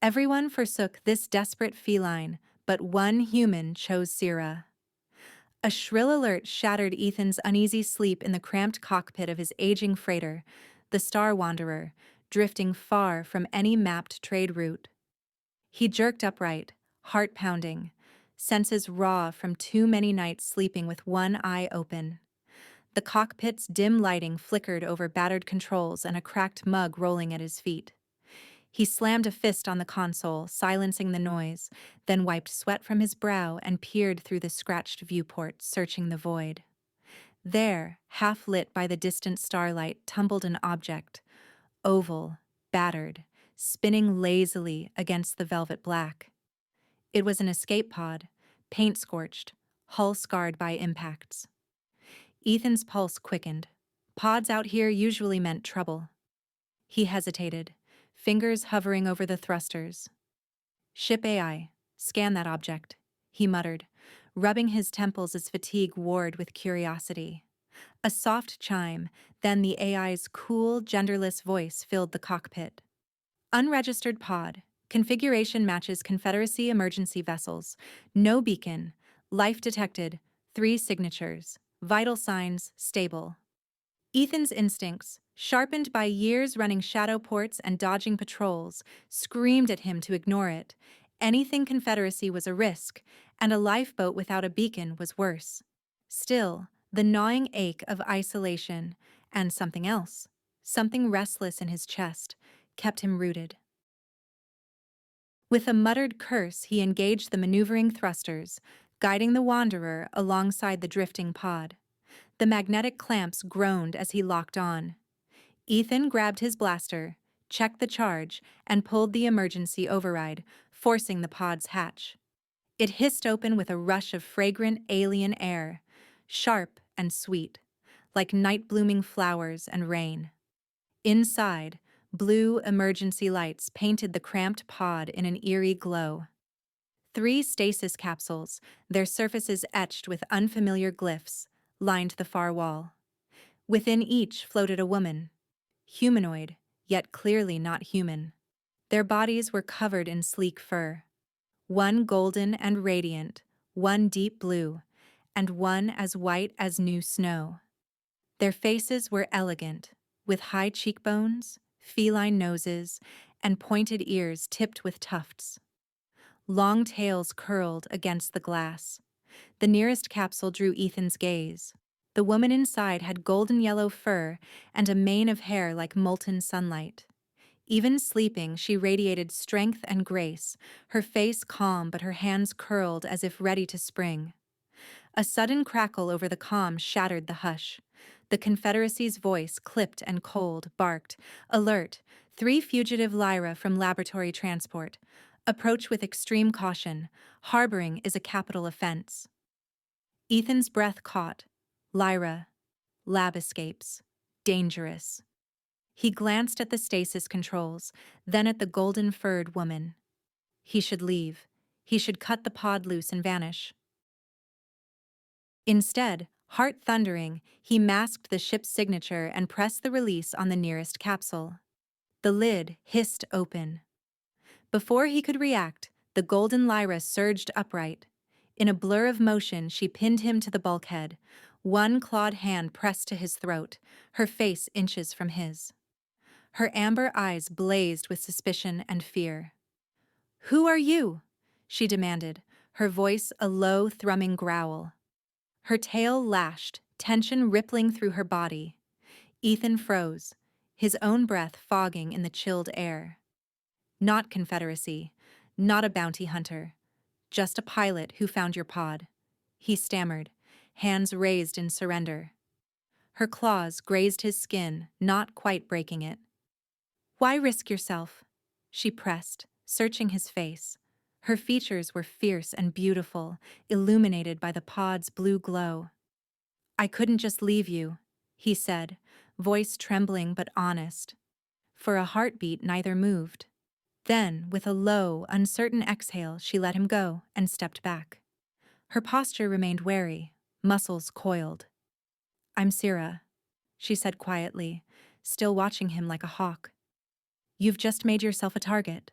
Everyone forsook this desperate feline, but one human chose Syrah. A shrill alert shattered Ethan's uneasy sleep in the cramped cockpit of his aging freighter, the Star Wanderer, drifting far from any mapped trade route. He jerked upright, heart pounding, senses raw from too many nights sleeping with one eye open. The cockpit's dim lighting flickered over battered controls and a cracked mug rolling at his feet. He slammed a fist on the console, silencing the noise, then wiped sweat from his brow and peered through the scratched viewport, searching the void. There, half lit by the distant starlight, tumbled an object, oval, battered, spinning lazily against the velvet black. It was an escape pod, paint-scorched, hull-scarred by impacts. Ethan's pulse quickened. Pods out here usually meant trouble. He hesitated, fingers hovering over the thrusters. "Ship AI, scan that object," he muttered, rubbing his temples as fatigue warred with curiosity. A soft chime, then the AI's cool, genderless voice filled the cockpit. "Unregistered pod. Configuration matches Confederacy emergency vessels. No beacon. Life detected. 3 signatures. Vital signs stable." Ethan's instincts, sharpened by years running shadow ports and dodging patrols, screamed at him to ignore it. Anything Confederacy was a risk, and a lifeboat without a beacon was worse. Still, the gnawing ache of isolation, and something else, something restless in his chest, kept him rooted. With a muttered curse, he engaged the maneuvering thrusters, guiding the Wanderer alongside the drifting pod. The magnetic clamps groaned as he locked on. Ethan grabbed his blaster, checked the charge, and pulled the emergency override, forcing the pod's hatch. It hissed open with a rush of fragrant alien air, sharp and sweet, like night-blooming flowers and rain. Inside, blue emergency lights painted the cramped pod in an eerie glow. 3 stasis capsules, their surfaces etched with unfamiliar glyphs, lined the far wall. Within each floated a woman, humanoid, yet clearly not human. Their bodies were covered in sleek fur, one golden and radiant, one deep blue, and one as white as new snow. Their faces were elegant, with high cheekbones, feline noses, and pointed ears tipped with tufts. Long tails curled against the glass. The nearest capsule drew Ethan's gaze. The woman inside had golden yellow fur and a mane of hair like molten sunlight. Even sleeping, she radiated strength and grace, her face calm but her hands curled as if ready to spring. A sudden crackle over the comm shattered the hush. The Confederacy's voice, clipped and cold, barked, "Alert! 3 fugitive Lyra from laboratory transport. Approach with extreme caution. Harboring is a capital offense." Ethan's breath caught. Lyra. Lab escapes. Dangerous. He glanced at the stasis controls, then at the golden-furred woman. He should leave. He should cut the pod loose and vanish. Instead, heart thundering, he masked the ship's signature and pressed the release on the nearest capsule. The lid hissed open. Before he could react, the golden Lyra surged upright. In a blur of motion, she pinned him to the bulkhead, one clawed hand pressed to his throat, her face inches from his. Her amber eyes blazed with suspicion and fear. "Who are you?" she demanded, her voice a low, thrumming growl. Her tail lashed, tension rippling through her body. Ethan froze, his own breath fogging in the chilled air. Not Confederacy, not a bounty hunter, just a pilot who found your pod. He stammered, hands raised in surrender. Her claws grazed his skin, not quite breaking it. "Why risk yourself?" she pressed, searching his face. Her features were fierce and beautiful, illuminated by the pod's blue glow. "I couldn't just leave you," he said, voice trembling but honest. For a heartbeat, neither moved. Then, with a low, uncertain exhale, she let him go and stepped back. Her posture remained wary, muscles coiled. "I'm Syrah," she said quietly, still watching him like a hawk. "You've just made yourself a target."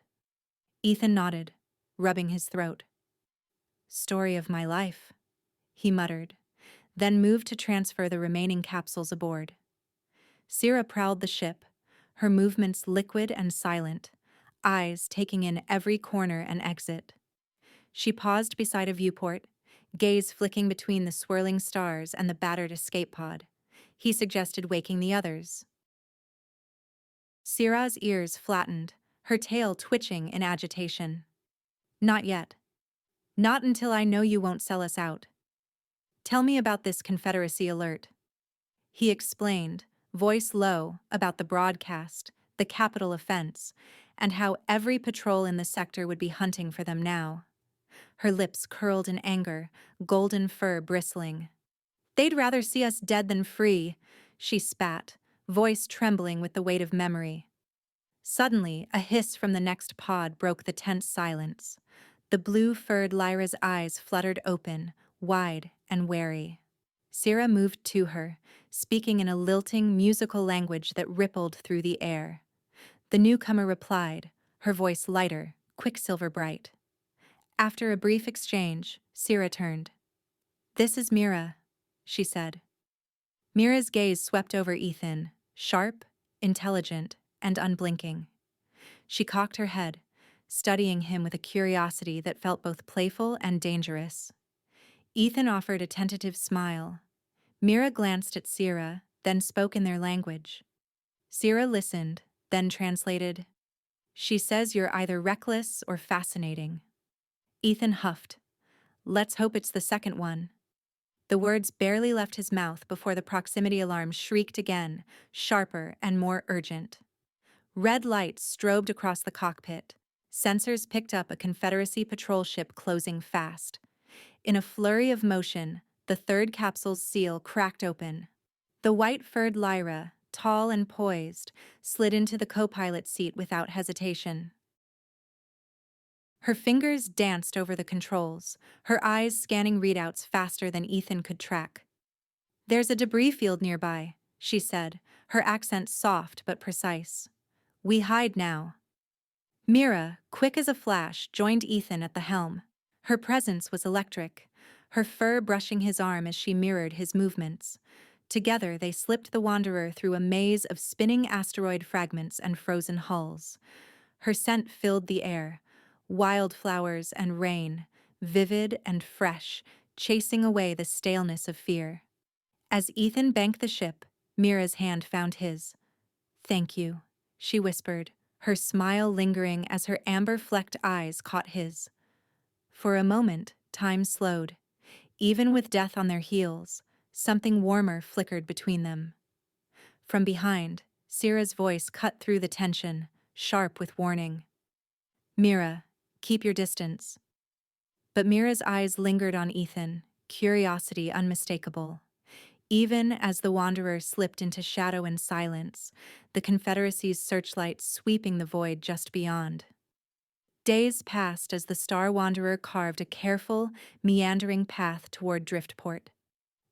Ethan nodded, rubbing his throat. "Story of my life," he muttered, then moved to transfer the remaining capsules aboard. Sira prowled the ship, her movements liquid and silent, eyes taking in every corner and exit. She paused beside a viewport, gaze flicking between the swirling stars and the battered escape pod. He suggested waking the others. Sira's ears flattened, her tail twitching in agitation. "Not yet. Not until I know you won't sell us out. Tell me about this Confederacy alert." He explained, voice low, about the broadcast, the capital offense, and how every patrol in the sector would be hunting for them now. Her lips curled in anger, golden fur bristling. "They'd rather see us dead than free," she spat, voice trembling with the weight of memory. Suddenly, a hiss from the next pod broke the tense silence. The blue-furred Lyra's eyes fluttered open, wide and wary. Sira moved to her, speaking in a lilting, musical language that rippled through the air. The newcomer replied, her voice lighter, quicksilver bright. After a brief exchange, Sira turned. "This is Mira," she said. Mira's gaze swept over Ethan, sharp, intelligent, and unblinking. She cocked her head, studying him with a curiosity that felt both playful and dangerous. Ethan offered a tentative smile. Mira glanced at Sira, then spoke in their language. Sira listened, then translated, "She says you're either reckless or fascinating." Ethan huffed. "Let's hope it's the second one." The words barely left his mouth before the proximity alarm shrieked again, sharper and more urgent. Red lights strobed across the cockpit. Sensors picked up a Confederacy patrol ship closing fast. In a flurry of motion, the third capsule's seal cracked open. The white-furred Lyra, tall and poised, slid into the co-pilot seat without hesitation. Her fingers danced over the controls, her eyes scanning readouts faster than Ethan could track. "There's a debris field nearby," she said, her accent soft but precise. "We hide now." Mira, quick as a flash, joined Ethan at the helm. Her presence was electric, her fur brushing his arm as she mirrored his movements. Together they slipped the Wanderer through a maze of spinning asteroid fragments and frozen hulls. Her scent filled the air, wildflowers and rain, vivid and fresh, chasing away the staleness of fear. As Ethan banked the ship, Mira's hand found his. "Thank you," she whispered, her smile lingering as her amber-flecked eyes caught his. For a moment, time slowed. Even with death on their heels, something warmer flickered between them. From behind, Sira's voice cut through the tension, sharp with warning. "Mira, keep your distance." But Mira's eyes lingered on Ethan, curiosity unmistakable. Even as the Wanderer slipped into shadow and silence, the Confederacy's searchlight sweeping the void just beyond. Days passed as the Star Wanderer carved a careful, meandering path toward Driftport.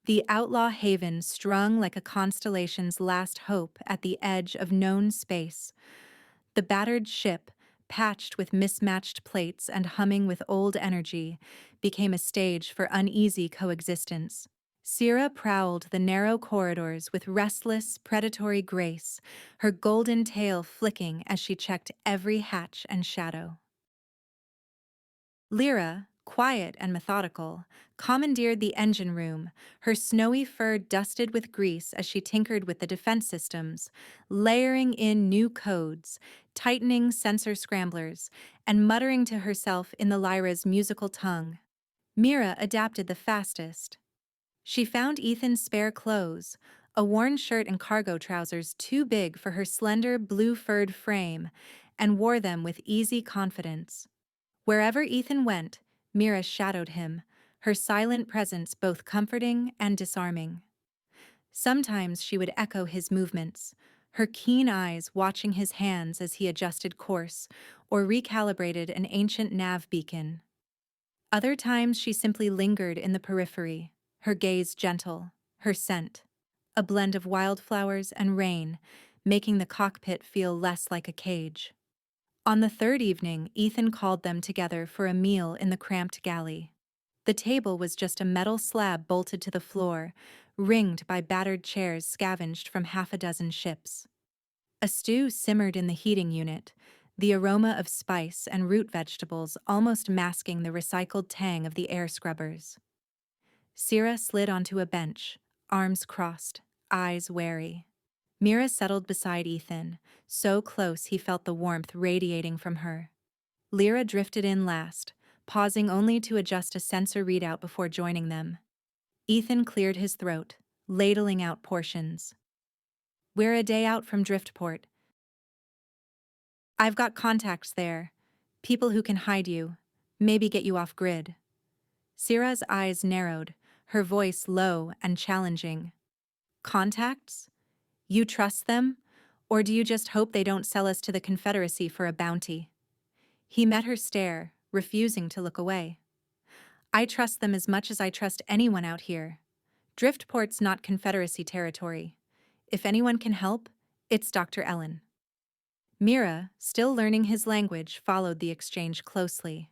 The outlaw haven strung like a constellation's last hope at the edge of known space. The battered ship, patched with mismatched plates and humming with old energy, became a stage for uneasy coexistence. Sira prowled the narrow corridors with restless, predatory grace, her golden tail flicking as she checked every hatch and shadow. Lyra, quiet and methodical, commandeered the engine room, her snowy fur dusted with grease as she tinkered with the defense systems, layering in new codes, tightening sensor scramblers, and muttering to herself in the Lyra's musical tongue. Mira adapted the fastest. She found Ethan's spare clothes, a worn shirt and cargo trousers too big for her slender blue-furred frame, and wore them with easy confidence. Wherever Ethan went, Mira shadowed him, her silent presence both comforting and disarming. Sometimes she would echo his movements, her keen eyes watching his hands as he adjusted course or recalibrated an ancient nav beacon. Other times she simply lingered in the periphery, her gaze gentle, her scent, a blend of wildflowers and rain, making the cockpit feel less like a cage. On the third evening, Ethan called them together for a meal in the cramped galley. The table was just a metal slab bolted to the floor, ringed by battered chairs scavenged from half a dozen ships. A stew simmered in the heating unit, the aroma of spice and root vegetables almost masking the recycled tang of the air scrubbers. Syrah slid onto a bench, arms crossed, eyes wary. Mira settled beside Ethan, so close he felt the warmth radiating from her. Lyra drifted in last, pausing only to adjust a sensor readout before joining them. Ethan cleared his throat, ladling out portions. "We're a day out from Driftport. I've got contacts there, people who can hide you, maybe get you off grid." Syrah's eyes narrowed, her voice low and challenging. "Contacts? You trust them? Or do you just hope they don't sell us to the Confederacy for a bounty?" He met her stare, refusing to look away. "I trust them as much as I trust anyone out here. Driftport's not Confederacy territory. If anyone can help, it's Dr. Ellen." Mira, still learning his language, followed the exchange closely.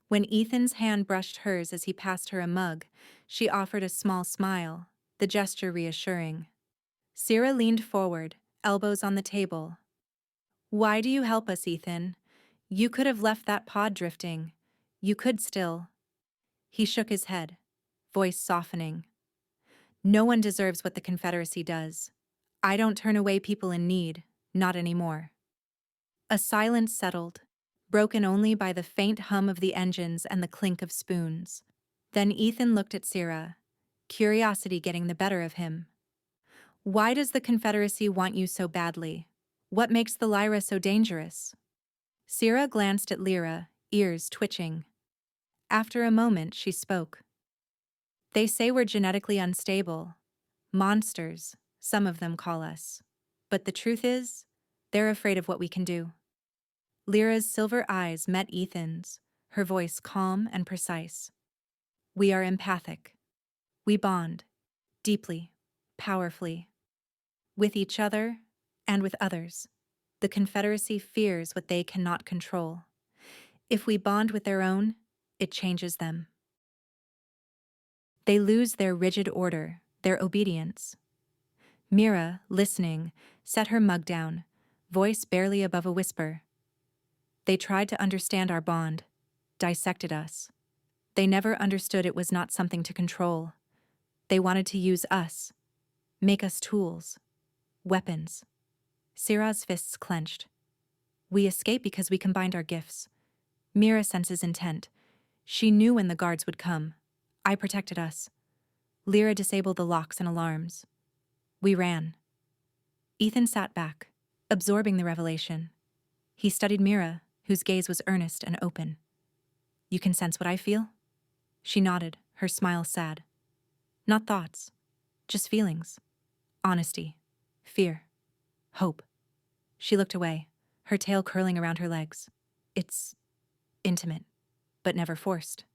When Ethan's hand brushed hers as he passed her a mug, she offered a small smile, the gesture reassuring. Syrah leaned forward, elbows on the table. "Why do you help us, Ethan? You could have left that pod drifting. You could still." He shook his head, voice softening. "No one deserves what the Confederacy does. I don't turn away people in need, not anymore." A silence settled, broken only by the faint hum of the engines and the clink of spoons. Then Ethan looked at Syrah, curiosity getting the better of him. "Why does the Confederacy want you so badly? What makes the Lyra so dangerous?" Syrah glanced at Lyra, ears twitching. After a moment, she spoke. "They say we're genetically unstable. Monsters, some of them call us. But the truth is, they're afraid of what we can do." Lyra's silver eyes met Ethan's, her voice calm and precise. "We are empathic. We bond, deeply, powerfully. With each other and with others. The Confederacy fears what they cannot control. If we bond with their own, it changes them. They lose their rigid order, their obedience." Mira, listening, set her mug down, voice barely above a whisper. "They tried to understand our bond, dissected us. They never understood it was not something to control. They wanted to use us, make us tools, weapons." Syrah's fists clenched. "We escaped because we combined our gifts." Mira senses intent. She knew when the guards would come. I protected us. Lyra disabled the locks and alarms. We ran. Ethan sat back, absorbing the revelation. He studied Mira, whose gaze was earnest and open. "You can sense what I feel?" She nodded, her smile sad. "Not thoughts, just feelings. Honesty, fear, hope." She looked away, her tail curling around her legs. "It's intimate, but never forced."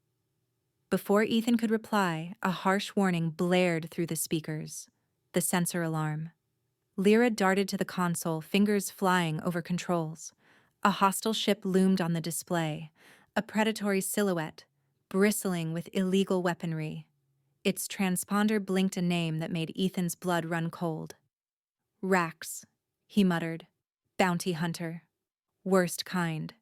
Before Ethan could reply, a harsh warning blared through the speakers. The sensor alarm. Lyra darted to the console, fingers flying over controls. A hostile ship loomed on the display, a predatory silhouette, bristling with illegal weaponry. Its transponder blinked a name that made Ethan's blood run cold. "Rax," he muttered. "Bounty hunter. Worst kind."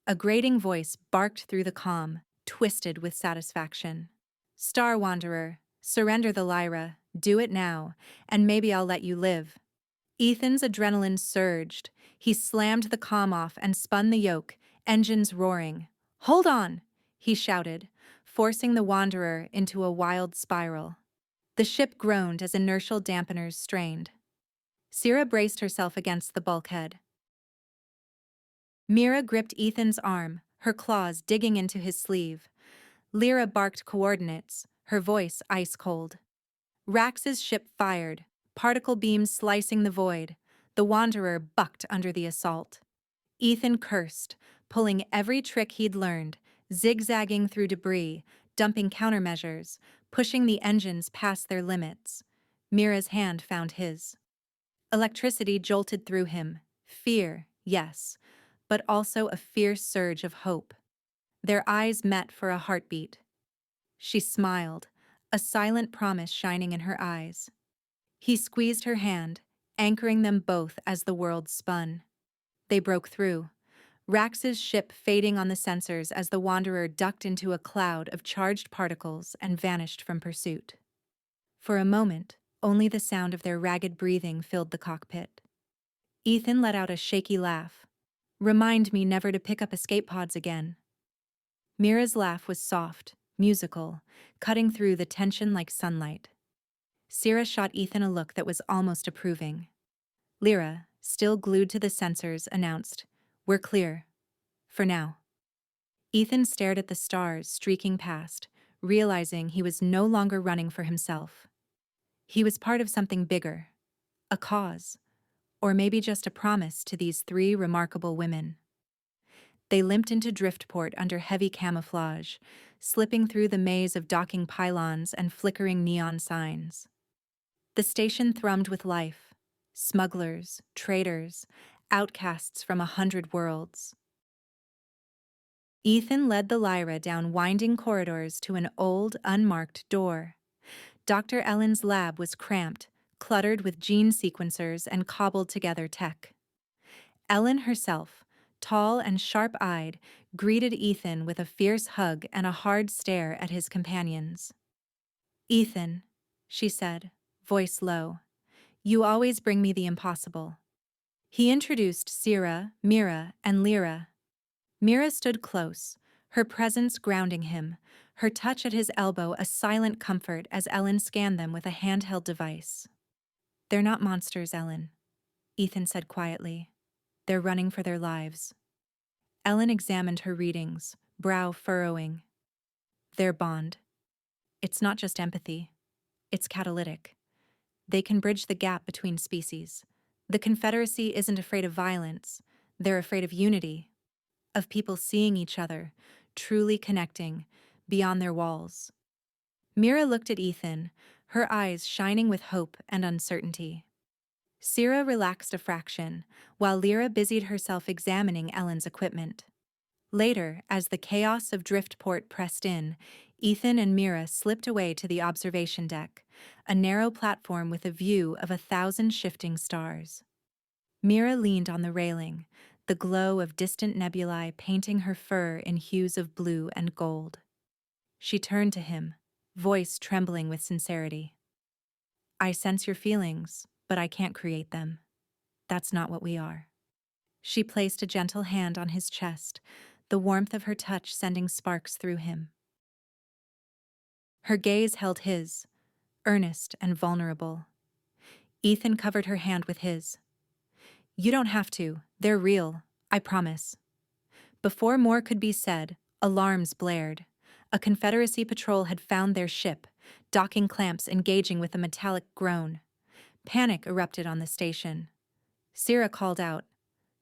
A grating voice barked through the comm, twisted with satisfaction. "Star Wanderer, surrender the Lyra, do it now, and maybe I'll let you live." Ethan's adrenaline surged. He slammed the comm off and spun the yoke, engines roaring. "Hold on!" he shouted, forcing the Wanderer into a wild spiral. The ship groaned as inertial dampeners strained. Syrah braced herself against the bulkhead. Mira gripped Ethan's arm, her claws digging into his sleeve. Lyra barked coordinates, her voice ice-cold. Rax's ship fired, particle beams slicing the void. The Wanderer bucked under the assault. Ethan cursed, pulling every trick he'd learned, zigzagging through debris, dumping countermeasures, pushing the engines past their limits. Mira's hand found his. Electricity jolted through him. Fear, yes, but also a fierce surge of hope. Their eyes met for a heartbeat. She smiled, a silent promise shining in her eyes. He squeezed her hand, anchoring them both as the world spun. They broke through, Rax's ship fading on the sensors as the Wanderer ducked into a cloud of charged particles and vanished from pursuit. For a moment, only the sound of their ragged breathing filled the cockpit. Ethan let out a shaky laugh. "Remind me never to pick up escape pods again." Mira's laugh was soft, musical, cutting through the tension like sunlight. Syrah shot Ethan a look that was almost approving. Lyra, still glued to the sensors, announced, "We're clear. For now." Ethan stared at the stars streaking past, realizing he was no longer running for himself. He was part of something bigger, a cause, or maybe just a promise to these three remarkable women. They limped into Driftport under heavy camouflage, slipping through the maze of docking pylons and flickering neon signs. The station thrummed with life. Smugglers, traders, outcasts from 100 worlds. Ethan led the Lyra down winding corridors to an old, unmarked door. Dr. Ellen's lab was cramped, cluttered with gene sequencers and cobbled-together tech. Ellen herself, tall and sharp-eyed, greeted Ethan with a fierce hug and a hard stare at his companions. "Ethan," she said, voice low, "you always bring me the impossible." He introduced Syrah, Mira, and Lyra. Mira stood close, her presence grounding him, her touch at his elbow a silent comfort as Ellen scanned them with a handheld device. "They're not monsters, Ellen," Ethan said quietly. "They're running for their lives." Ellen examined her readings, brow furrowing. "Their bond. It's not just empathy. It's catalytic. They can bridge the gap between species. The Confederacy isn't afraid of violence. They're afraid of unity, of people seeing each other, truly connecting, beyond their walls." Mira looked at Ethan, her eyes shining with hope and uncertainty. Syrah relaxed a fraction, while Lyra busied herself examining Ellen's equipment. Later, as the chaos of Driftport pressed in, Ethan and Mira slipped away to the observation deck, a narrow platform with a view of 1,000 shifting stars. Mira leaned on the railing, the glow of distant nebulae painting her fur in hues of blue and gold. She turned to him, voice trembling with sincerity. "I sense your feelings, but I can't create them. That's not what we are." She placed a gentle hand on his chest, the warmth of her touch sending sparks through him. Her gaze held his, earnest and vulnerable. Ethan covered her hand with his. "You don't have to. They're real. I promise." Before more could be said, alarms blared. A Confederacy patrol had found their ship, docking clamps engaging with a metallic groan. Panic erupted on the station. Syrah called out,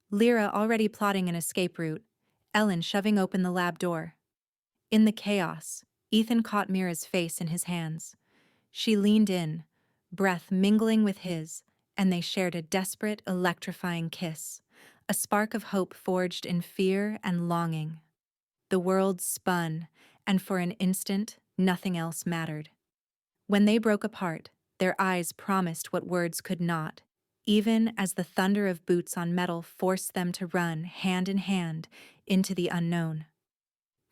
Lyra already plotting an escape route, Ellen shoving open the lab door. In the chaos, Ethan caught Mira's face in his hands. She leaned in, breath mingling with his, and they shared a desperate, electrifying kiss, a spark of hope forged in fear and longing. The world spun, and for an instant, nothing else mattered. When they broke apart, their eyes promised what words could not, even as the thunder of boots on metal forced them to run, hand in hand, into the unknown.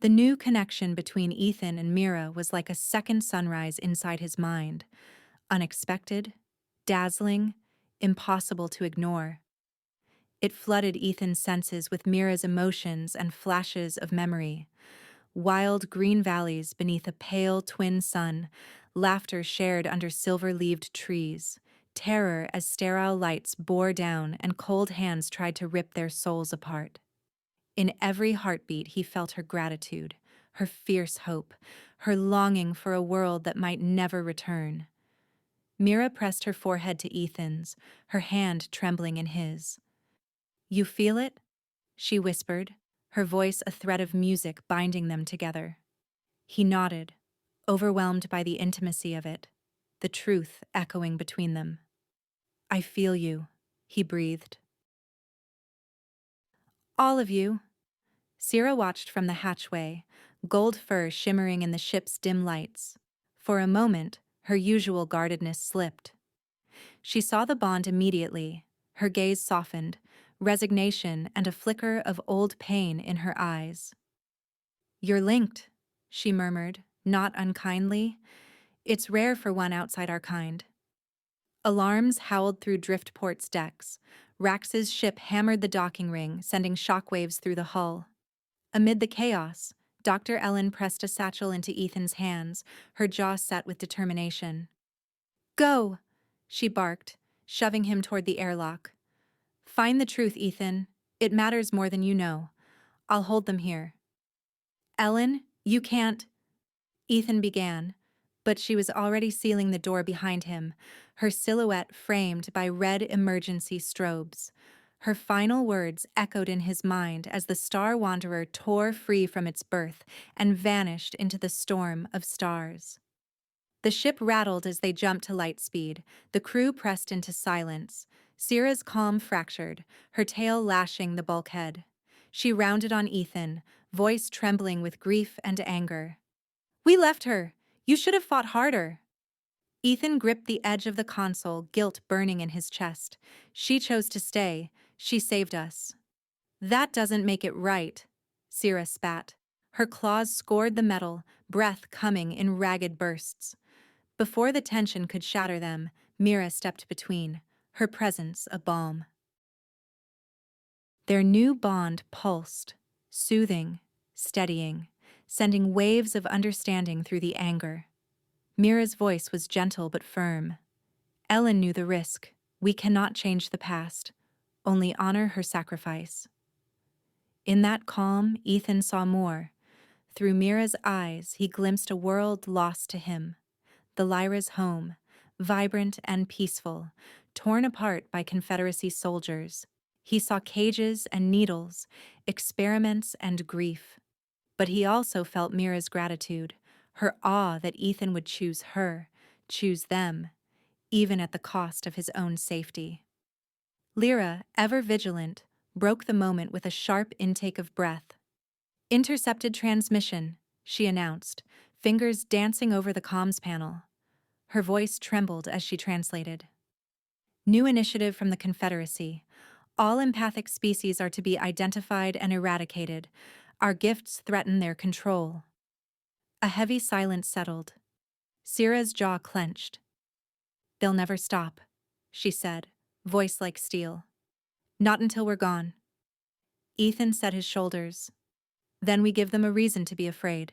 The new connection between Ethan and Mira was like a second sunrise inside his mind, unexpected, dazzling, impossible to ignore. It flooded Ethan's senses with Mira's emotions and flashes of memory. Wild green valleys beneath a pale twin sun, laughter shared under silver-leaved trees, terror as sterile lights bore down and cold hands tried to rip their souls apart. In every heartbeat he felt her gratitude, her fierce hope, her longing for a world that might never return. Mira pressed her forehead to Ethan's, her hand trembling in his. "You feel it?" she whispered, her voice a thread of music binding them together. He nodded, overwhelmed by the intimacy of it, the truth echoing between them. "I feel you," he breathed. All of you. Sierra watched from the hatchway, gold fur shimmering in the ship's dim lights. For a moment, her usual guardedness slipped. She saw the bond immediately, her gaze softened, resignation and a flicker of old pain in her eyes. "You're linked," she murmured, not unkindly. "It's rare for one outside our kind." Alarms howled through Driftport's decks. Rax's ship hammered the docking ring, sending shockwaves through the hull. Amid the chaos, Dr. Ellen pressed a satchel into Ethan's hands, her jaw set with determination. "Go!" she barked, shoving him toward the airlock. "Find the truth, Ethan. It matters more than you know. I'll hold them here." "Ellen, you can't—" Ethan began, but she was already sealing the door behind him, her silhouette framed by red emergency strobes. Her final words echoed in his mind as the Star Wanderer tore free from its berth and vanished into the storm of stars. The ship rattled as they jumped to light speed. The crew pressed into silence. Sierra's calm fractured, her tail lashing the bulkhead. She rounded on Ethan, voice trembling with grief and anger. "We left her! You should have fought harder!" Ethan gripped the edge of the console, guilt burning in his chest. "She chose to stay. She saved us." "That doesn't make it right," Sierra spat. Her claws scored the metal, breath coming in ragged bursts. Before the tension could shatter them, Mira stepped between, her presence a balm. Their new bond pulsed, soothing, steadying, sending waves of understanding through the anger. Mira's voice was gentle but firm. "Ellen knew the risk. We cannot change the past, only honor her sacrifice." In that calm, Ethan saw more. Through Mira's eyes, he glimpsed a world lost to him. The Lyra's home, vibrant and peaceful, torn apart by Confederacy soldiers. He saw cages and needles, experiments and grief. But he also felt Mira's gratitude, her awe that Ethan would choose her, choose them, even at the cost of his own safety. Lyra, ever vigilant, broke the moment with a sharp intake of breath. "Intercepted transmission," she announced, fingers dancing over the comms panel. Her voice trembled as she translated. "New initiative from the Confederacy. All empathic species are to be identified and eradicated. Our gifts threaten their control." A heavy silence settled. Sierra's jaw clenched. "They'll never stop," she said, voice like steel. "Not until we're gone." Ethan set his shoulders. "Then we give them a reason to be afraid."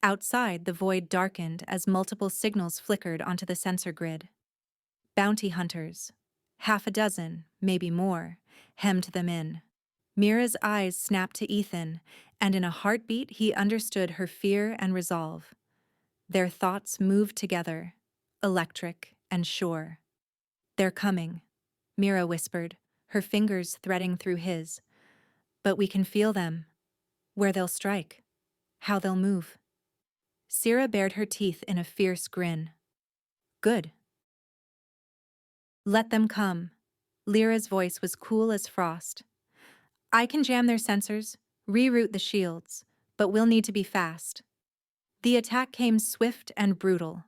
Outside, the void darkened as multiple signals flickered onto the sensor grid. Bounty hunters, half a dozen, maybe more, hemmed them in. Mira's eyes snapped to Ethan, and in a heartbeat he understood her fear and resolve. Their thoughts moved together, electric and sure. "They're coming," Mira whispered, her fingers threading through his. "But we can feel them. Where they'll strike. How they'll move." Sierra bared her teeth in a fierce grin. "Good." "Let them come." Lyra's voice was cool as frost. "I can jam their sensors, reroute the shields, but we'll need to be fast." The attack came swift and brutal.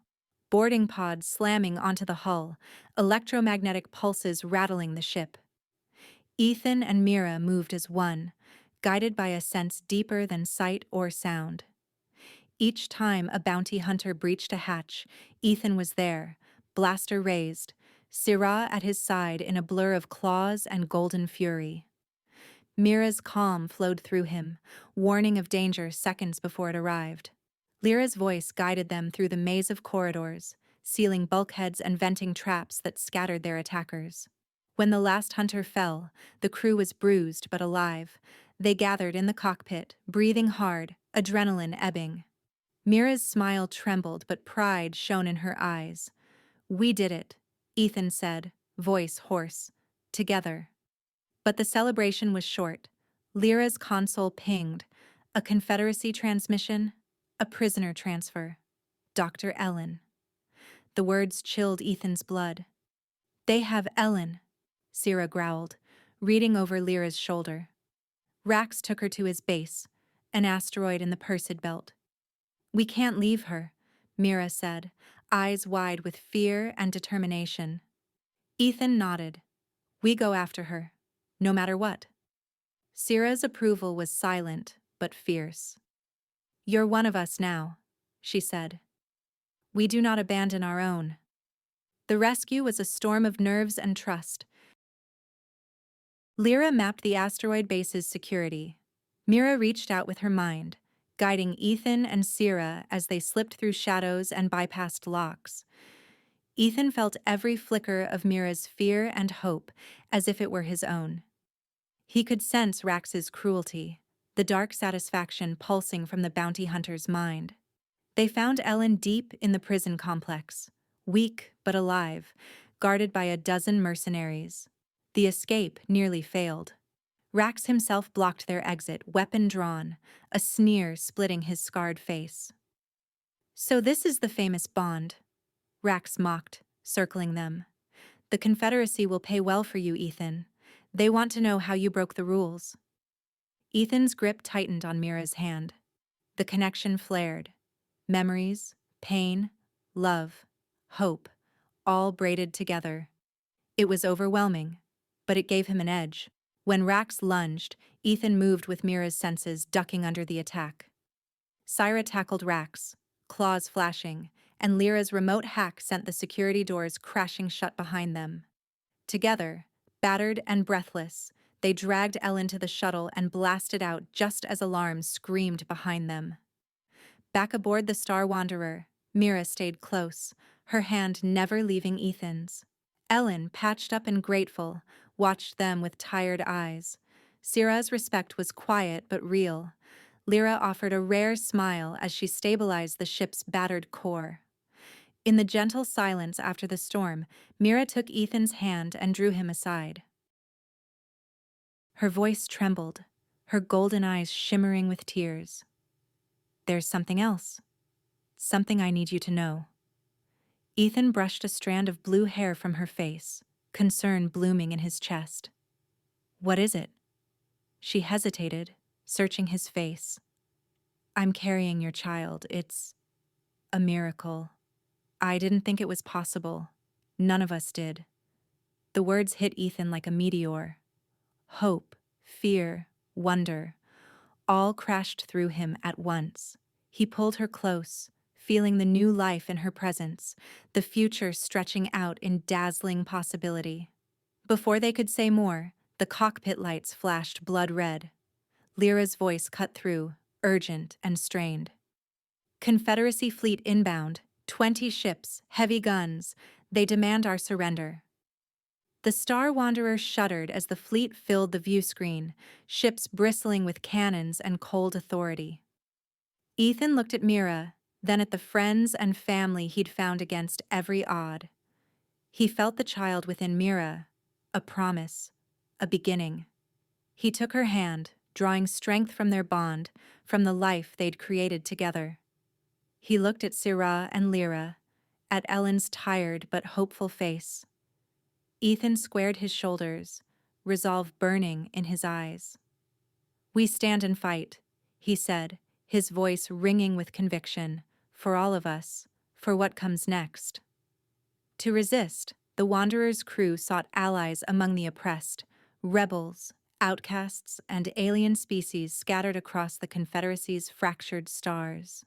Boarding pods slamming onto the hull, electromagnetic pulses rattling the ship. Ethan and Mira moved as one, guided by a sense deeper than sight or sound. Each time a bounty hunter breached a hatch, Ethan was there, blaster raised, Syrah at his side in a blur of claws and golden fury. Mira's calm flowed through him, warning of danger seconds before it arrived. Lyra's voice guided them through the maze of corridors, sealing bulkheads and venting traps that scattered their attackers. When the last hunter fell, the crew was bruised but alive. They gathered in the cockpit, breathing hard, adrenaline ebbing. Mira's smile trembled, but pride shone in her eyes. "We did it," Ethan said, voice hoarse. "Together." But the celebration was short. Lyra's console pinged. A Confederacy transmission, a prisoner transfer. Dr. Ellen. The words chilled Ethan's blood. "They have Ellen," Sierra growled, reading over Lyra's shoulder. Rax took her to his base, an asteroid in the Perseid belt. "We can't leave her," Mira said, eyes wide with fear and determination. Ethan nodded. "We go after her, no matter what." Syrah's approval was silent but fierce. "You're one of us now," she said. "We do not abandon our own." The rescue was a storm of nerves and trust. Lyra mapped the asteroid base's security. Mira reached out with her mind, guiding Ethan and Syrah as they slipped through shadows and bypassed locks. Ethan felt every flicker of Mira's fear and hope as if it were his own. He could sense Rax's cruelty, the dark satisfaction pulsing from the bounty hunter's mind. They found Ellen deep in the prison complex, weak but alive, guarded by a dozen mercenaries. The escape nearly failed. Rax himself blocked their exit, weapon drawn, a sneer splitting his scarred face. "So this is the famous bond," Rax mocked, circling them. "The Confederacy will pay well for you, Ethan. They want to know how you broke the rules." Ethan's grip tightened on Mira's hand. The connection flared. Memories, pain, love, hope, all braided together. It was overwhelming, but it gave him an edge. When Rax lunged, Ethan moved with Mira's senses, ducking under the attack. Syra tackled Rax, claws flashing, and Lyra's remote hack sent the security doors crashing shut behind them. Together, battered and breathless, they dragged Ellen to the shuttle and blasted out just as alarms screamed behind them. Back aboard the Star Wanderer, Mira stayed close, her hand never leaving Ethan's. Ellen, patched up and grateful, watched them with tired eyes. Syrah's respect was quiet but real. Lyra offered a rare smile as she stabilized the ship's battered core. In the gentle silence after the storm, Mira took Ethan's hand and drew him aside. Her voice trembled, her golden eyes shimmering with tears. "There's something else. Something I need you to know." Ethan brushed a strand of blue hair from her face, concern blooming in his chest. "What is it?" She hesitated, searching his face. "I'm carrying your child. It's a miracle. I didn't think it was possible. None of us did." The words hit Ethan like a meteor. Hope, fear, wonder, all crashed through him at once. He pulled her close, feeling the new life in her presence, the future stretching out in dazzling possibility. Before they could say more, the cockpit lights flashed blood red. Lyra's voice cut through, urgent and strained. "Confederacy fleet inbound, 20 ships, heavy guns. They demand our surrender." The Star Wanderer shuddered as the fleet filled the view screen, ships bristling with cannons and cold authority. Ethan looked at Mira, then at the friends and family he'd found against every odd. He felt the child within Mira, a promise, a beginning. He took her hand, drawing strength from their bond, from the life they'd created together. He looked at Syrah and Lyra, at Ellen's tired but hopeful face. Ethan squared his shoulders, resolve burning in his eyes. "We stand and fight," he said, his voice ringing with conviction, "for all of us, for what comes next." To resist, the Wanderer's crew sought allies among the oppressed, rebels, outcasts, and alien species scattered across the Confederacy's fractured stars.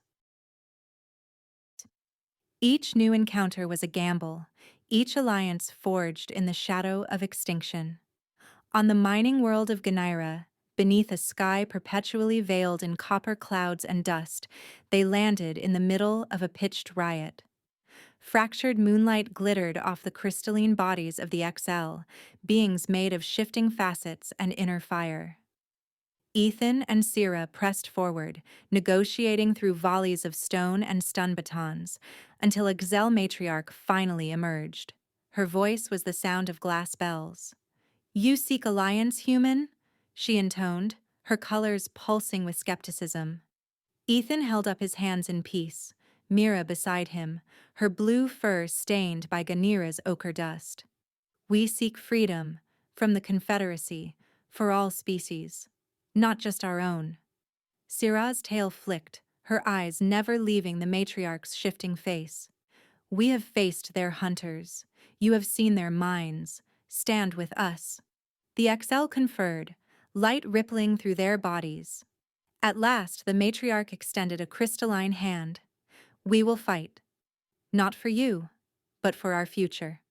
Each new encounter was a gamble, each alliance forged in the shadow of extinction. On the mining world of Ganaira, beneath a sky perpetually veiled in copper clouds and dust, they landed in the middle of a pitched riot. Fractured moonlight glittered off the crystalline bodies of the XL, beings made of shifting facets and inner fire. Ethan and Syrah pressed forward, negotiating through volleys of stone and stun batons, until a Xel matriarch finally emerged. Her voice was the sound of glass bells. "You seek alliance, human?" she intoned, her colors pulsing with skepticism. Ethan held up his hands in peace, Mira beside him, her blue fur stained by Ganira's ochre dust. "We seek freedom, from the Confederacy, for all species. not just our own. Syrah's tail flicked, her eyes never leaving the matriarch's shifting face. We have faced their hunters. You have seen their minds. Stand with us. The XL conferred, light rippling through their bodies. At last, the matriarch extended a crystalline hand. We will fight. Not for you, but for our future.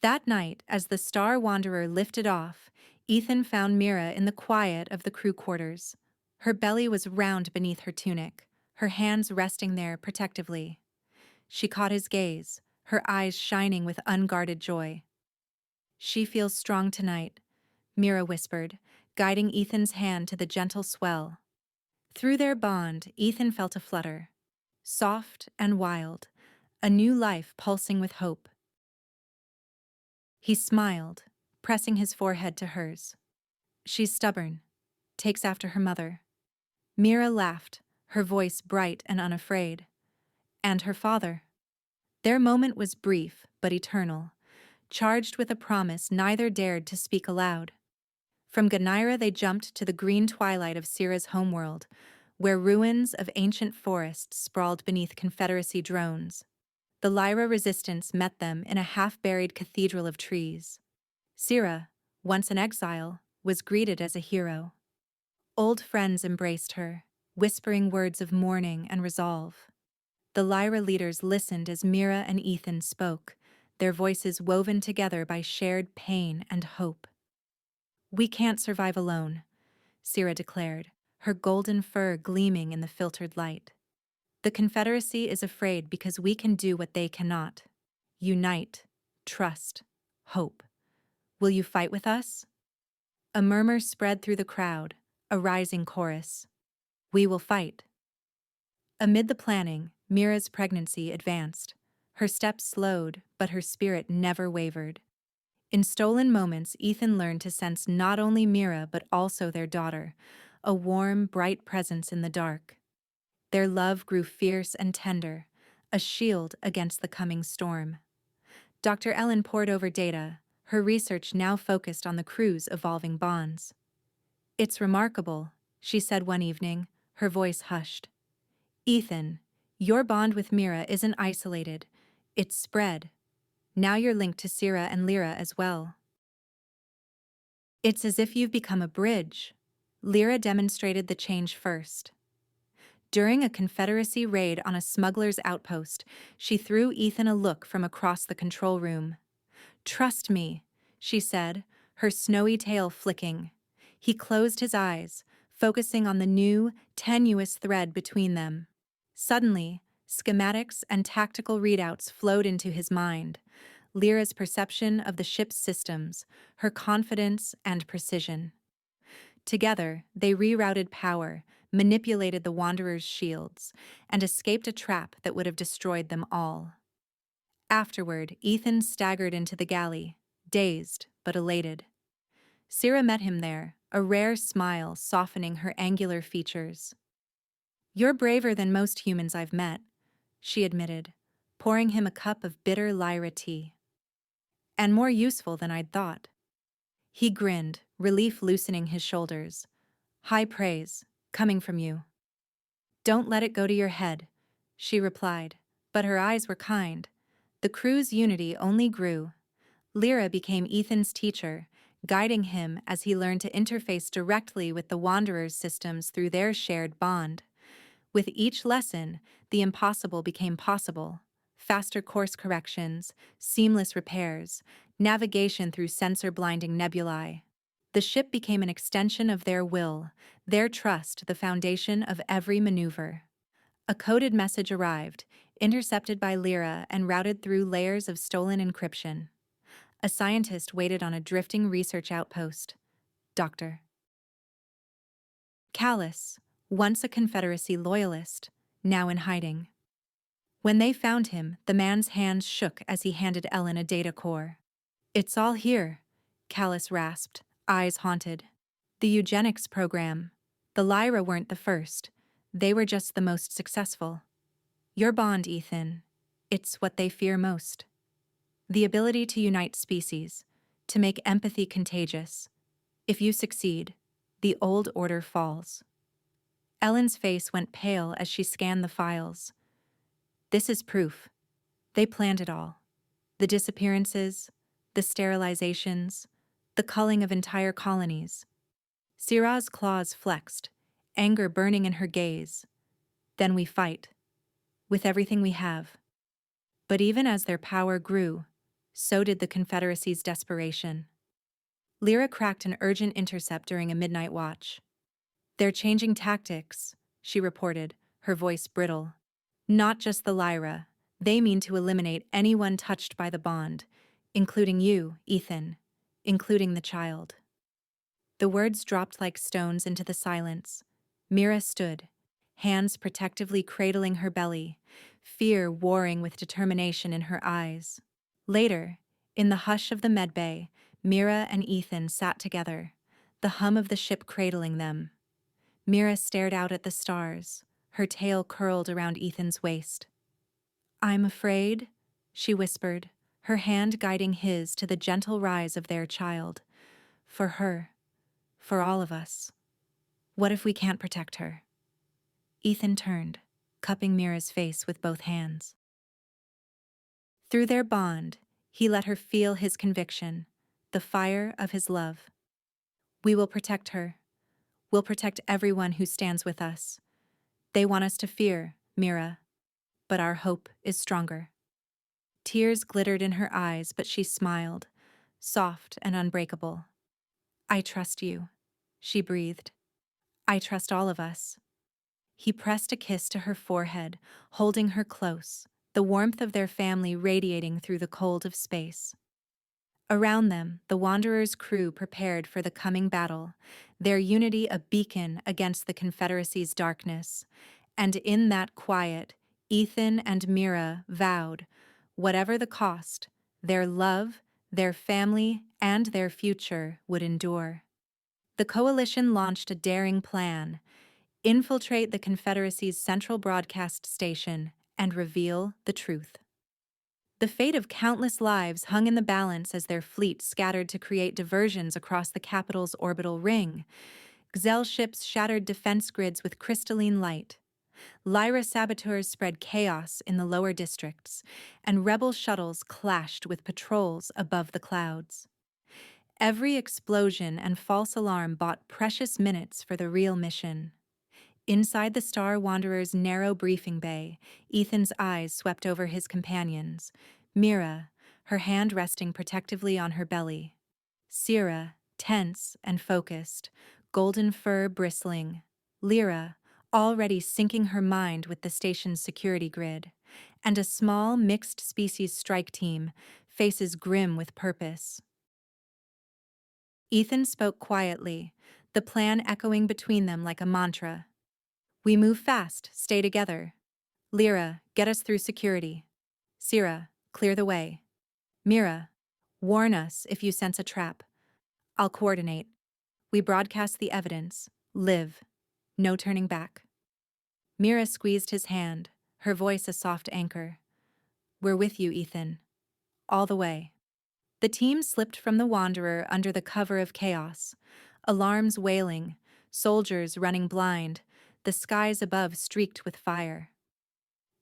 That night, as the Star Wanderer lifted off, Ethan found Mira in the quiet of the crew quarters. Her belly was round beneath her tunic, her hands resting there protectively. She caught his gaze, her eyes shining with unguarded joy. She feels strong tonight, Mira whispered, guiding Ethan's hand to the gentle swell. Through their bond, Ethan felt a flutter. Soft and wild, a new life pulsing with hope. He smiled, pressing his forehead to hers. She's stubborn, takes after her mother. Mira laughed, her voice bright and unafraid. And her father. Their moment was brief but eternal, charged with a promise neither dared to speak aloud. From Ganira they jumped to the green twilight of Syrah's homeworld, where ruins of ancient forests sprawled beneath Confederacy drones. The Lyra resistance met them in a half-buried cathedral of trees. Syrah, once an exile, was greeted as a hero. Old friends embraced her, whispering words of mourning and resolve. The Lyra leaders listened as Mira and Ethan spoke, their voices woven together by shared pain and hope. We can't survive alone, Syrah declared, her golden fur gleaming in the filtered light. The Confederacy is afraid because we can do what they cannot. Unite, trust, hope. Will you fight with us? A murmur spread through the crowd, a rising chorus. We will fight. Amid the planning, Mira's pregnancy advanced. Her steps slowed, but her spirit never wavered. In stolen moments, Ethan learned to sense not only Mira but also their daughter, a warm, bright presence in the dark. Their love grew fierce and tender, a shield against the coming storm. Dr. Ellen pored over data, her research now focused on the crew's evolving bonds. It's remarkable, she said one evening, her voice hushed. Ethan, your bond with Mira isn't isolated, it's spread. Now you're linked to Syrah and Lyra as well. It's as if you've become a bridge. Lyra demonstrated the change first. During a Confederacy raid on a smuggler's outpost, she threw Ethan a look from across the control room. Trust me, she said, her snowy tail flicking. He closed his eyes, focusing on the new, tenuous thread between them. Suddenly, schematics and tactical readouts flowed into his mind. Lyra's perception of the ship's systems, her confidence and precision. Together, they rerouted power, manipulated the Wanderer's shields, and escaped a trap that would have destroyed them all. Afterward, Ethan staggered into the galley, dazed but elated. Syrah met him there, a rare smile softening her angular features. You're braver than most humans I've met, she admitted, pouring him a cup of bitter Lyra tea. And more useful than I'd thought. He grinned, relief loosening his shoulders. High praise, coming from you. Don't let it go to your head, she replied, but her eyes were kind. The crew's unity only grew. Lyra became Ethan's teacher, guiding him as he learned to interface directly with the Wanderer's systems through their shared bond. With each lesson, the impossible became possible. Faster course corrections, seamless repairs, navigation through sensor-blinding nebulae. The ship became an extension of their will, their trust the foundation of every maneuver. A coded message arrived, intercepted by Lyra and routed through layers of stolen encryption. A scientist waited on a drifting research outpost. Dr. Callus, once a Confederacy loyalist, now in hiding. When they found him, the man's hands shook as he handed Ellen a data core. It's all here, Callus rasped, eyes haunted. The eugenics program. The Lyra weren't the first. They were just the most successful. Your bond, Ethan. It's what they fear most. The ability to unite species, to make empathy contagious. If you succeed, The old order falls. Ellen's face went pale as she scanned the files. This is proof. They planned it all. The disappearances, the sterilizations, the culling of entire colonies. Syrah's claws flexed, anger burning in her gaze. Then we fight. With everything we have. But even as their power grew, so did the Confederacy's desperation. Lyra cracked an urgent intercept during a midnight watch. They're changing tactics, she reported, her voice brittle. Not just the Lyra. They mean to eliminate anyone touched by the bond, including you, Ethan, including the child. The words dropped like stones into the silence. Mira stood, hands protectively cradling her belly, fear warring with determination in her eyes. Later, in the hush of the medbay, Mira and Ethan sat together, the hum of the ship cradling them. Mira stared out at the stars, her tail curled around Ethan's waist. "I'm afraid," she whispered, her hand guiding his to the gentle rise of their child. "For her. For all of us. What if we can't protect her?" Ethan turned, cupping Mira's face with both hands. Through their bond, he let her feel his conviction, the fire of his love. "We will protect her. We'll protect everyone who stands with us. They want us to fear, Mira, but our hope is stronger." Tears glittered in her eyes, but she smiled, soft and unbreakable. "I trust you," she breathed. "I trust all of us." He pressed a kiss to her forehead, holding her close, the warmth of their family radiating through the cold of space. Around them, the Wanderer's crew prepared for the coming battle, their unity a beacon against the Confederacy's darkness. And in that quiet, Ethan and Mira vowed, whatever the cost, their love, their family, and their future would endure. The coalition launched a daring plan: infiltrate the Confederacy's central broadcast station and reveal the truth. The fate of countless lives hung in the balance as their fleet scattered to create diversions across the capital's orbital ring. Xel ships shattered defense grids with crystalline light. Lyra saboteurs spread chaos in the lower districts, and rebel shuttles clashed with patrols above the clouds. Every explosion and false alarm bought precious minutes for the real mission. Inside the Star Wanderer's narrow briefing bay, Ethan's eyes swept over his companions. Mira, her hand resting protectively on her belly. Syrah, tense and focused, golden fur bristling. Lyra, already syncing her mind with the station's security grid. And a small, mixed-species strike team, faces grim with purpose. Ethan spoke quietly, the plan echoing between them like a mantra. "We move fast, stay together. Lyra, get us through security. Syrah, clear the way. Mira, warn us if you sense a trap. I'll coordinate. We broadcast the evidence. Live. No turning back." Mira squeezed his hand, her voice a soft anchor. "We're with you, Ethan. All the way." The team slipped from the Wanderer under the cover of chaos, alarms wailing, soldiers running blind, the skies above streaked with fire.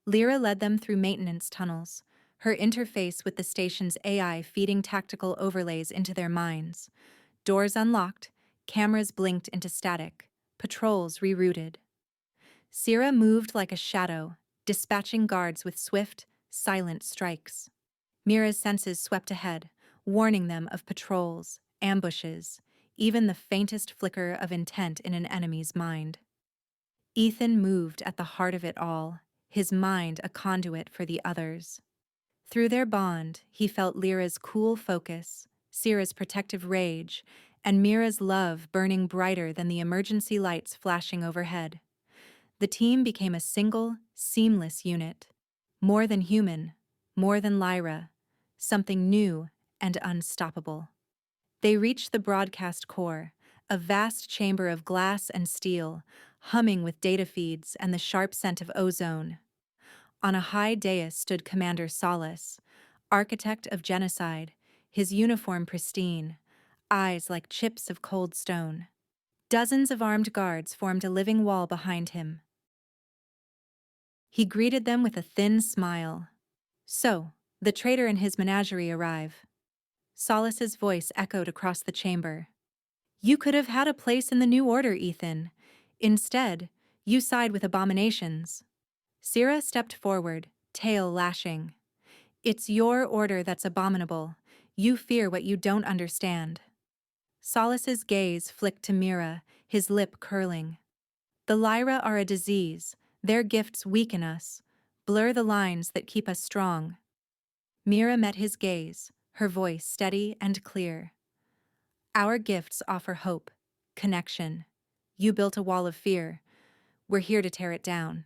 Lyra led them through maintenance tunnels, her interface with the station's AI feeding tactical overlays into their minds. Doors unlocked, cameras blinked into static, patrols rerouted. Syrah moved like a shadow, dispatching guards with swift, silent strikes. Mira's senses swept ahead, warning them of patrols, ambushes, even the faintest flicker of intent in an enemy's mind. Ethan moved at the heart of it all, his mind a conduit for the others. Through their bond, he felt Lyra's cool focus, Syrah's protective rage, and Mira's love burning brighter than the emergency lights flashing overhead. The team became a single, seamless unit. More than human, more than Lyra, something new and unstoppable. They reached the broadcast core, a vast chamber of glass and steel, humming with data feeds and the sharp scent of ozone. On a high dais stood Commander Solace, architect of genocide, his uniform pristine, eyes like chips of cold stone. Dozens of armed guards formed a living wall behind him. He greeted them with a thin smile. "So, the traitor and his menagerie arrive." Solace's voice echoed across the chamber. "You could have had a place in the New Order, Ethan. Instead, you side with abominations." Syrah stepped forward, tail lashing. "It's your order that's abominable. You fear what you don't understand." Solace's gaze flicked to Mira, his lip curling. "The Lyra are a disease. Their gifts weaken us, blur the lines that keep us strong." Mira met his gaze, her voice steady and clear. "Our gifts offer hope, connection. You built a wall of fear. We're here to tear it down."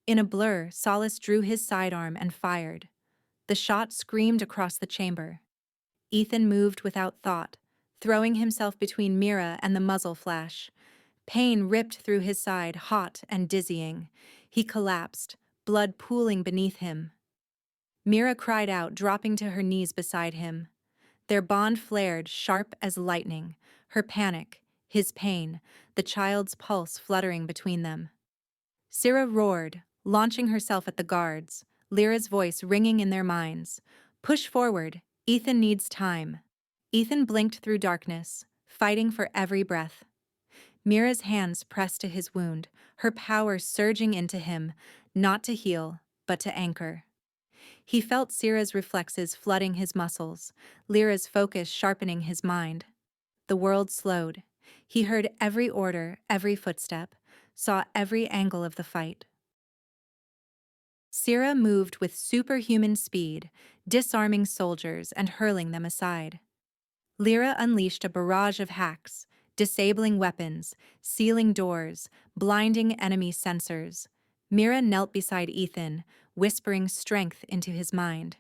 In a blur, Solace drew his sidearm and fired. The shot screamed across the chamber. Ethan moved without thought, throwing himself between Mira and the muzzle flash. Pain ripped through his side, hot and dizzying. He collapsed, blood pooling beneath him. Mira cried out, dropping to her knees beside him. Their bond flared, sharp as lightning, her panic, his pain, the child's pulse fluttering between them. Syrah roared, launching herself at the guards, Lyra's voice ringing in their minds. "Push forward, Ethan needs time." Ethan blinked through darkness, fighting for every breath. Mira's hands pressed to his wound, her power surging into him, not to heal, but to anchor. He felt Syrah's reflexes flooding his muscles, Lyra's focus sharpening his mind. The world slowed. He heard every order, every footstep, saw every angle of the fight. Syrah moved with superhuman speed, disarming soldiers and hurling them aside. Lyra unleashed a barrage of hacks, disabling weapons, sealing doors, blinding enemy sensors. Mira knelt beside Ethan, whispering strength into his mind.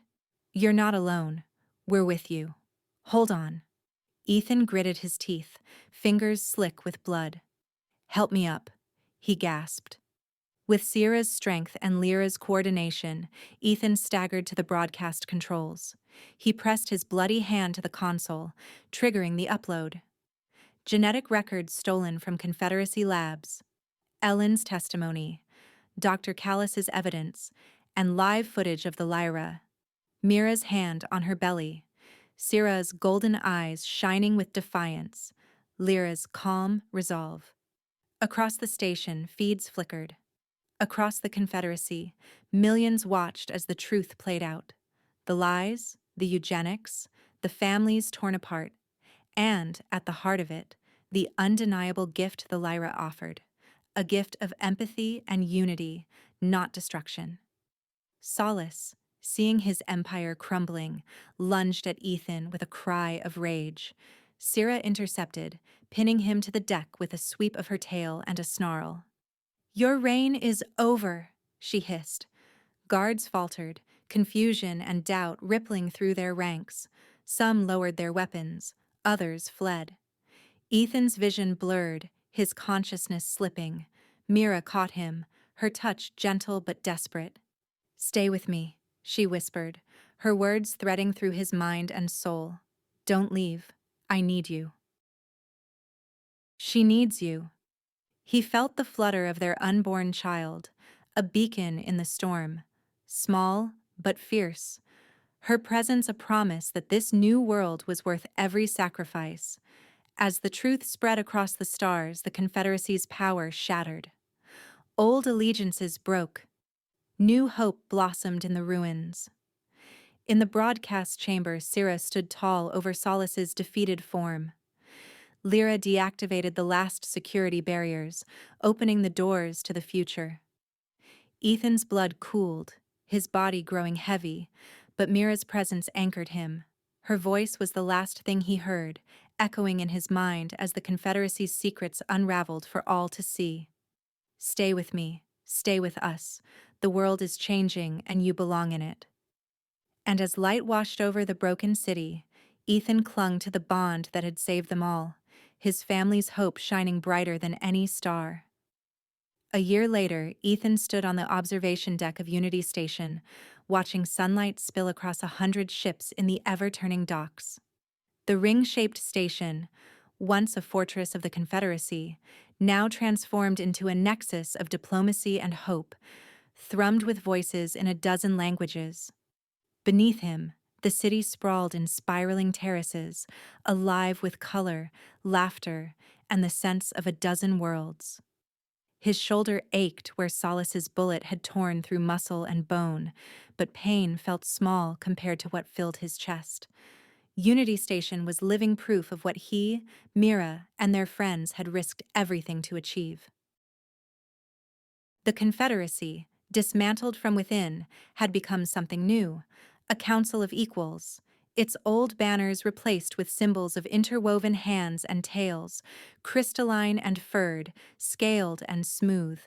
"You're not alone. We're with you. Hold on." Ethan gritted his teeth, fingers slick with blood. "Help me up," he gasped. With Syrah's strength and Lyra's coordination, Ethan staggered to the broadcast controls. He pressed his bloody hand to the console, triggering the upload. Genetic records stolen from Confederacy labs, Ellen's testimony, Dr. Callis's evidence, and live footage of the Lyra. Mira's hand on her belly, Syrah's golden eyes shining with defiance, Lyra's calm resolve. Across the station, feeds flickered. Across the Confederacy, millions watched as the truth played out. The lies, the eugenics, the families torn apart, and, at the heart of it, the undeniable gift the Lyra offered, a gift of empathy and unity, not destruction. Solace, seeing his empire crumbling, lunged at Ethan with a cry of rage. Syrah intercepted, pinning him to the deck with a sweep of her tail and a snarl. "Your reign is over," she hissed. Guards faltered, confusion and doubt rippling through their ranks. Some lowered their weapons, others fled. Ethan's vision blurred, his consciousness slipping. Mira caught him, her touch gentle but desperate. "Stay with me," she whispered, her words threading through his mind and soul. "Don't leave. I need you." She needs you. He felt the flutter of their unborn child, a beacon in the storm, small but fierce. Her presence a promise that this new world was worth every sacrifice. As the truth spread across the stars, the Confederacy's power shattered. Old allegiances broke. New hope blossomed in the ruins. In the broadcast chamber, Syrah stood tall over Solace's defeated form. Lyra deactivated the last security barriers, opening the doors to the future. Ethan's blood cooled, his body growing heavy, but Mira's presence anchored him. Her voice was the last thing he heard, echoing in his mind as the Confederacy's secrets unraveled for all to see. "Stay with me, stay with us. The world is changing and you belong in it." And as light washed over the broken city, Ethan clung to the bond that had saved them all, his family's hope shining brighter than any star. A year later, Ethan stood on the observation deck of Unity Station, watching sunlight spill across 100 ships in the ever-turning docks. The ring-shaped station, once a fortress of the Confederacy, now transformed into a nexus of diplomacy and hope, thrummed with voices in a dozen languages. Beneath him, the city sprawled in spiraling terraces, alive with color, laughter, and the sense of a dozen worlds. His shoulder ached where Solace's bullet had torn through muscle and bone, but pain felt small compared to what filled his chest. Unity Station was living proof of what he, Mira, and their friends had risked everything to achieve. The Confederacy, dismantled from within, had become something new, a council of equals, its old banners replaced with symbols of interwoven hands and tails, crystalline and furred, scaled and smooth.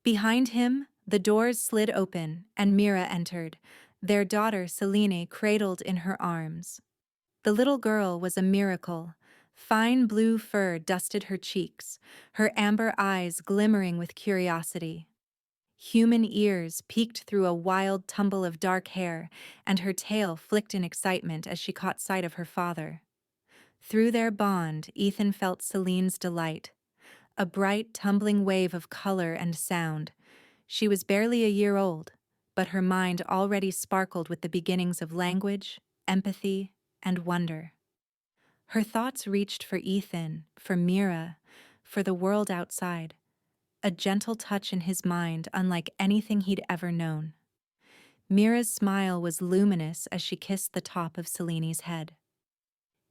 Behind him, the doors slid open and Mira entered, their daughter Feline cradled in her arms. The little girl was a miracle. Fine blue fur dusted her cheeks, her amber eyes glimmering with curiosity. Human ears peeked through a wild tumble of dark hair, and her tail flicked in excitement as she caught sight of her father. Through their bond, Ethan felt Celine's delight. A bright, tumbling wave of color and sound. She was barely a year old, but her mind already sparkled with the beginnings of language, empathy, and wonder. Her thoughts reached for Ethan, for Mira, for the world outside, a gentle touch in his mind unlike anything he'd ever known. Mira's smile was luminous as she kissed the top of Celine's head.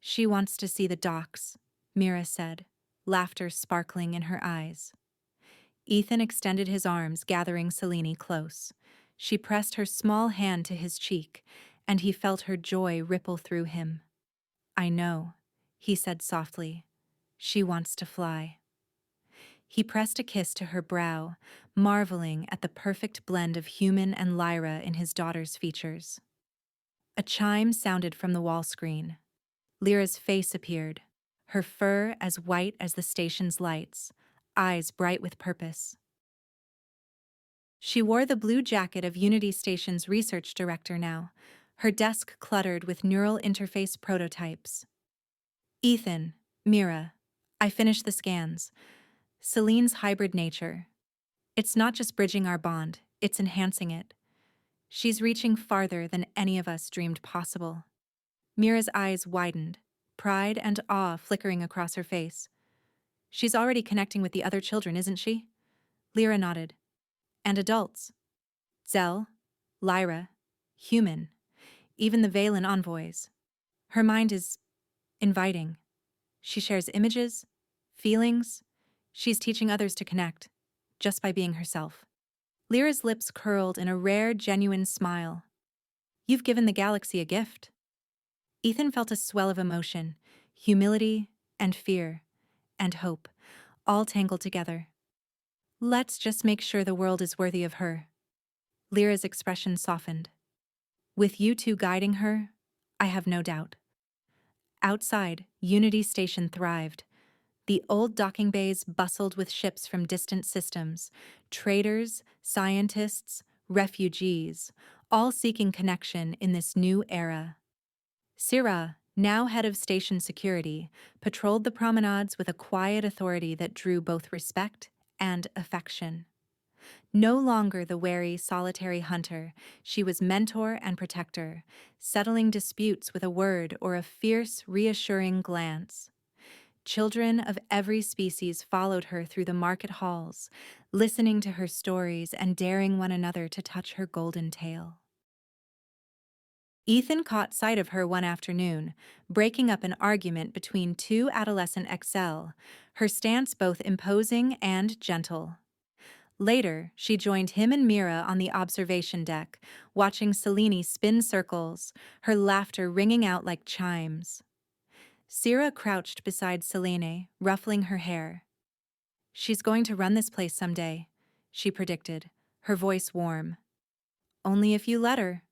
"She wants to see the docks," Mira said, laughter sparkling in her eyes. Ethan extended his arms, gathering Feline close. She pressed her small hand to his cheek, and he felt her joy ripple through him. "I know," he said softly. "She wants to fly." He pressed a kiss to her brow, marveling at the perfect blend of human and Lyra in his daughter's features. A chime sounded from the wall screen. Lyra's face appeared, her fur as white as the station's lights, eyes bright with purpose. She wore the blue jacket of Unity Station's research director now, her desk cluttered with neural interface prototypes. "Ethan, Mira, I finished the scans. Celine's hybrid nature. It's not just bridging our bond, it's enhancing it. She's reaching farther than any of us dreamed possible." Mira's eyes widened, pride and awe flickering across her face. "She's already connecting with the other children, isn't she?" Lyra nodded. "And adults. Zell, Lyra, human, even the Valen envoys. Her mind is inviting. She shares images, feelings. She's teaching others to connect, just by being herself." Lyra's lips curled in a rare, genuine smile. "You've given the galaxy a gift." Ethan felt a swell of emotion, humility and fear, and hope, all tangled together. "Let's just make sure the world is worthy of her." Lyra's expression softened. "With you two guiding her, I have no doubt." Outside, Unity Station thrived. The old docking bays bustled with ships from distant systems, traders, scientists, refugees, all seeking connection in this new era. Syrah, now head of station security, patrolled the promenades with a quiet authority that drew both respect and affection. No longer the wary, solitary hunter, she was mentor and protector, settling disputes with a word or a fierce, reassuring glance. Children of every species followed her through the market halls, listening to her stories and daring one another to touch her golden tail. Ethan caught sight of her one afternoon, breaking up an argument between two adolescent Excel, her stance both imposing and gentle. Later, she joined him and Mira on the observation deck, watching Feline spin circles, her laughter ringing out like chimes. Syrah crouched beside Feline, ruffling her hair. "She's going to run this place someday," she predicted, her voice warm. "Only if you let her,"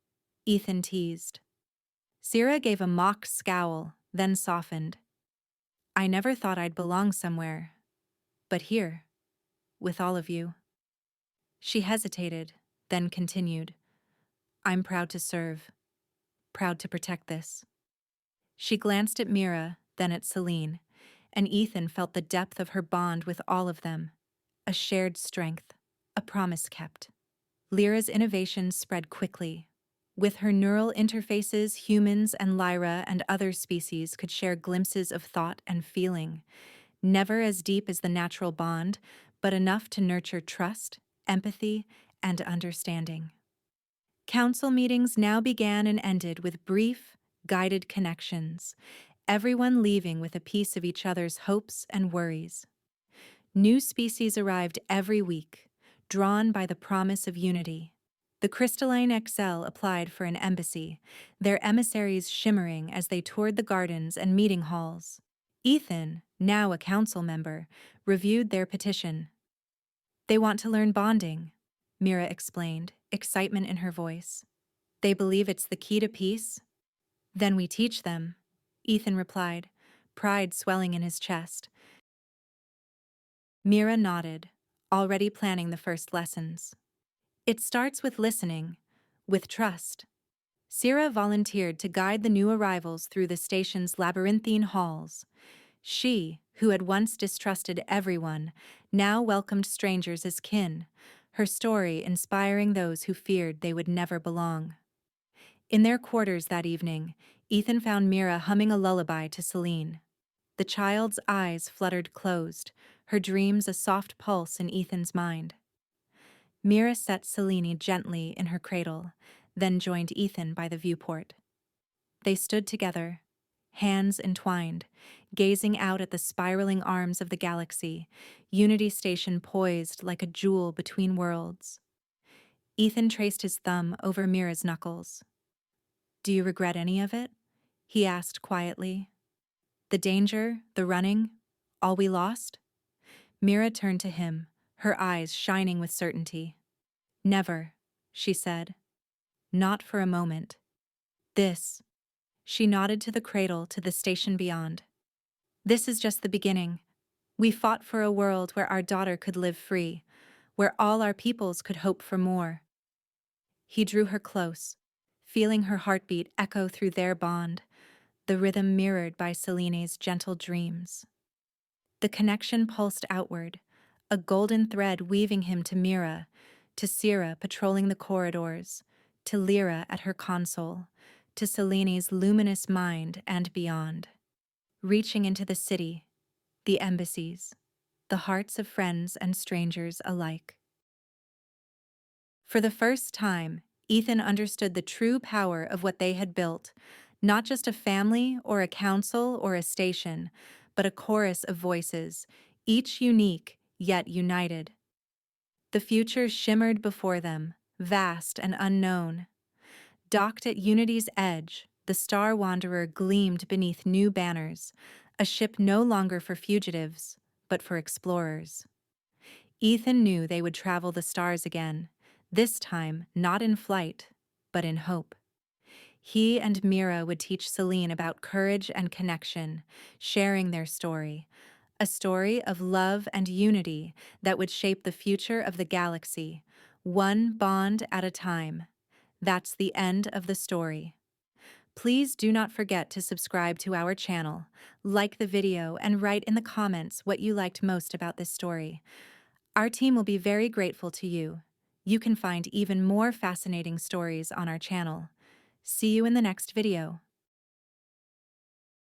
Ethan teased. Syrah gave a mock scowl, then softened. "I never thought I'd belong somewhere. But here, with all of you." She hesitated, then continued. "I'm proud to serve. Proud to protect this." She glanced at Mira, then at Feline. and Ethan felt the depth of her bond with all of them. A shared strength, a promise kept. Lyra's innovations spread quickly. With her neural interfaces, humans and Lyra and other species could share glimpses of thought and feeling, never as deep as the natural bond, but enough to nurture trust, empathy, and understanding. Council meetings now began and ended with brief, guided connections, everyone leaving with a piece of each other's hopes and worries. New species arrived every week, drawn by the promise of unity. The Crystalline XL applied for an embassy, their emissaries shimmering as they toured the gardens and meeting halls. Ethan, now a council member, reviewed their petition. They want to learn bonding, Mira explained, excitement in her voice. They believe it's the key to peace? Then we teach them, Ethan replied, pride swelling in his chest. Mira nodded, already planning the first lessons. It starts with listening, with trust. Sira volunteered to guide the new arrivals through the station's labyrinthine halls. She, who had once distrusted everyone, now welcomed strangers as kin, her story inspiring those who feared they would never belong. In their quarters that evening, Ethan found Mira humming a lullaby to Feline. The child's eyes fluttered closed, her dreams a soft pulse in Ethan's mind. Mira set Feline gently in her cradle, then joined Ethan by the viewport. They stood together, hands entwined, gazing out at the spiraling arms of the galaxy, Unity Station poised like a jewel between worlds. Ethan traced his thumb over Mira's knuckles. "Do you regret any of it?" he asked quietly. "The danger, the running, all we lost?" Mira turned to him, her eyes shining with certainty. "Never," she said. "Not for a moment. This," she nodded to the cradle to the station beyond. "This is just the beginning. We fought for a world where our daughter could live free, where all our peoples could hope for more." He drew her close, feeling her heartbeat echo through their bond, the rhythm mirrored by Selene's gentle dreams. The connection pulsed outward, a golden thread weaving him to Mira, to Sira patrolling the corridors, to Lyra at her console, to Selene's luminous mind and beyond. Reaching into the city, the embassies, the hearts of friends and strangers alike. For the first time, Ethan understood the true power of what they had built, not just a family or a council or a station, but a chorus of voices, each unique yet united. The future shimmered before them, vast and unknown. Docked at Unity's edge, the Star Wanderer gleamed beneath new banners, a ship no longer for fugitives, but for explorers. Ethan knew they would travel the stars again, this time not in flight, but in hope. He and Mira would teach Feline about courage and connection, sharing their story, a story of love and unity that would shape the future of the galaxy, one bond at a time. That's the end of the story. Please do not forget to subscribe to our channel, like the video, and write in the comments what you liked most about this story. Our team will be very grateful to you. You can find even more fascinating stories on our channel. See you in the next video.